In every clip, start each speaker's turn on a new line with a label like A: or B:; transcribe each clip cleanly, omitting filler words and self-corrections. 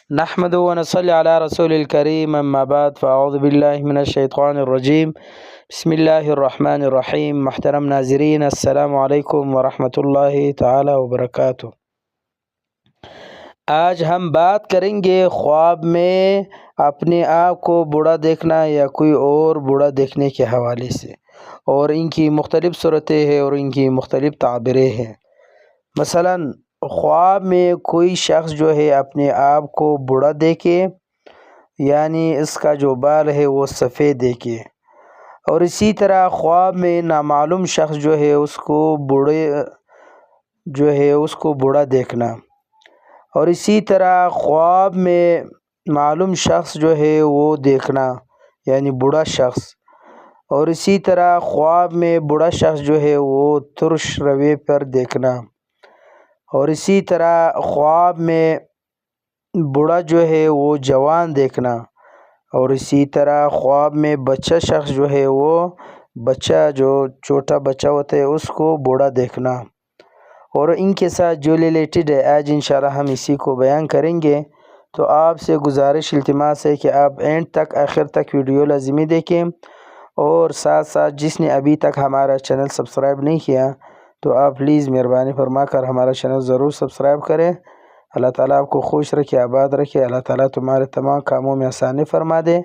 A: نحمد و نصلی علی رسول الکریم اما بعد فاعوذ باللہ من الشیطان الرجیم بسم اللہ الرحمن الرحیم۔ محترم ناظرین، السلام علیکم ورحمۃ اللہ تعالی وبرکاتہ۔ آج ہم بات کریں گے خواب میں اپنے آپ کو بوڑھا دیکھنا یا کوئی اور بوڑھا دیکھنے کے حوالے سے، اور ان کی مختلف صورتیں ہیں اور ان کی مختلف تعبیریں ہیں۔ مثلاً خواب میں کوئی شخص جو ہے اپنے آپ کو بوڑھا دیکھے، یعنی اس کا جو بال ہے وہ سفید دیکھے، اور اسی طرح خواب میں نامعلوم شخص جو ہے اس کو بوڑھا دیکھنا، اور اسی طرح خواب میں معلوم شخص جو ہے وہ دیکھنا یعنی بوڑھا شخص، اور اسی طرح خواب میں بوڑھا شخص جو ہے وہ ترش رویے پر دیکھنا، اور اسی طرح خواب میں بوڑھا جو ہے وہ جوان دیکھنا، اور اسی طرح خواب میں بچہ شخص جو ہے وہ جو چھوٹا بچہ ہوتا ہے اس کو بوڑھا دیکھنا، اور ان کے ساتھ جو ریلیٹڈ ہے آج انشاءاللہ ہم اسی کو بیان کریں گے۔ تو آپ سے گزارش التماس ہے کہ آپ اینڈ تک آخر تک ویڈیو لازمی دیکھیں، اور ساتھ ساتھ جس نے ابھی تک ہمارا چینل سبسکرائب نہیں کیا تو آپ پلیز مہربانی فرما کر ہمارا چینل ضرور سبسکرائب کریں۔ اللہ تعالیٰ آپ کو خوش رکھے، آباد رکھے، اللہ تعالیٰ تمہارے تمام کاموں میں آسانی فرما دے،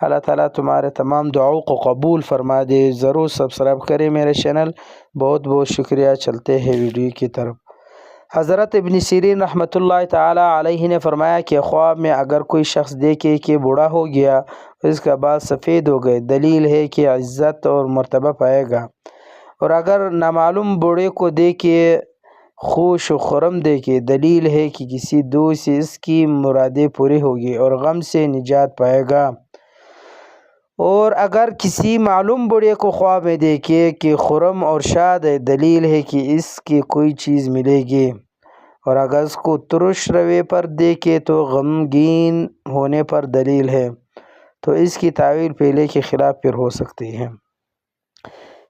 A: اللہ تعالیٰ تمہارے تمام دعاؤں کو قبول فرما دے۔ ضرور سبسکرائب کریں میرے چینل، بہت بہت شکریہ۔ چلتے ہیں ویڈیو کی طرف۔ حضرت ابن سیرین رحمۃ اللہ تعالی علیہ نے فرمایا کہ خواب میں اگر کوئی شخص دیکھے کہ بوڑھا ہو گیا اور اس کا بال سفید ہو گئے، دلیل ہے کہ عزت اور مرتبہ پائے گا، اور اگر نامعلوم بوڑھے کو دیکھے خوش و خرم دیکھے، دلیل ہے کہ کسی دوست سے اس کی مرادیں پوری ہوگی اور غم سے نجات پائے گا، اور اگر کسی معلوم بوڑھے کو خواب میں دیکھے کہ خرم اور شاد ہے، دلیل ہے کہ اس کی کوئی چیز ملے گی، اور اگر اس کو ترش رویے پر دیکھے تو غمگین ہونے پر دلیل ہے، تو اس کی تعویل پہلے کے خلاف پھر ہو سکتی ہے۔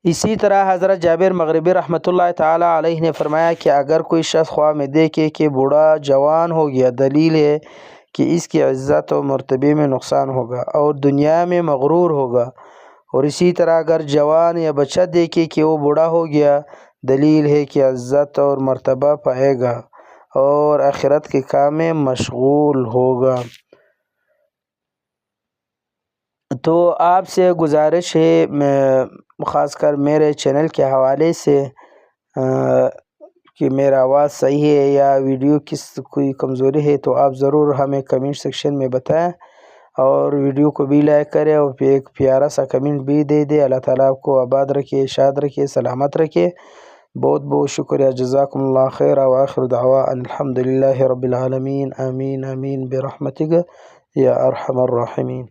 A: اسی طرح حضرت جابر مغربی رحمۃ اللہ تعالی علیہ نے فرمایا کہ اگر کوئی شخص خواب میں دیکھے کہ بوڑھا جوان ہو گیا، دلیل ہے کہ اس کی عزت و مرتبے میں نقصان ہوگا اور دنیا میں مغرور ہوگا، اور اسی طرح اگر جوان یا بچہ دیکھے کہ وہ بوڑھا ہو گیا، دلیل ہے کہ عزت اور مرتبہ پائے گا اور آخرت کے کام میں مشغول ہوگا۔ تو آپ سے گزارش ہے، خاص کر میرے چینل کے حوالے سے، کہ میرا آواز صحیح ہے یا ویڈیو کوئی کمزوری ہے تو آپ ضرور ہمیں کمنٹ سیکشن میں بتائیں، اور ویڈیو کو بھی لائک کریں اور پھر ایک پیارا سا کمنٹ بھی دے دے۔ اللہ تعالیٰ آپ کو آباد رکھے، شاد رکھے، سلامت رکھے۔ بہت بہت شکریہ۔ جزاکم اللہ خیر، وآخر دعوانا الحمدللہ رب العالمین۔ آمین آمین برحمتک یا ارحم الراحمین۔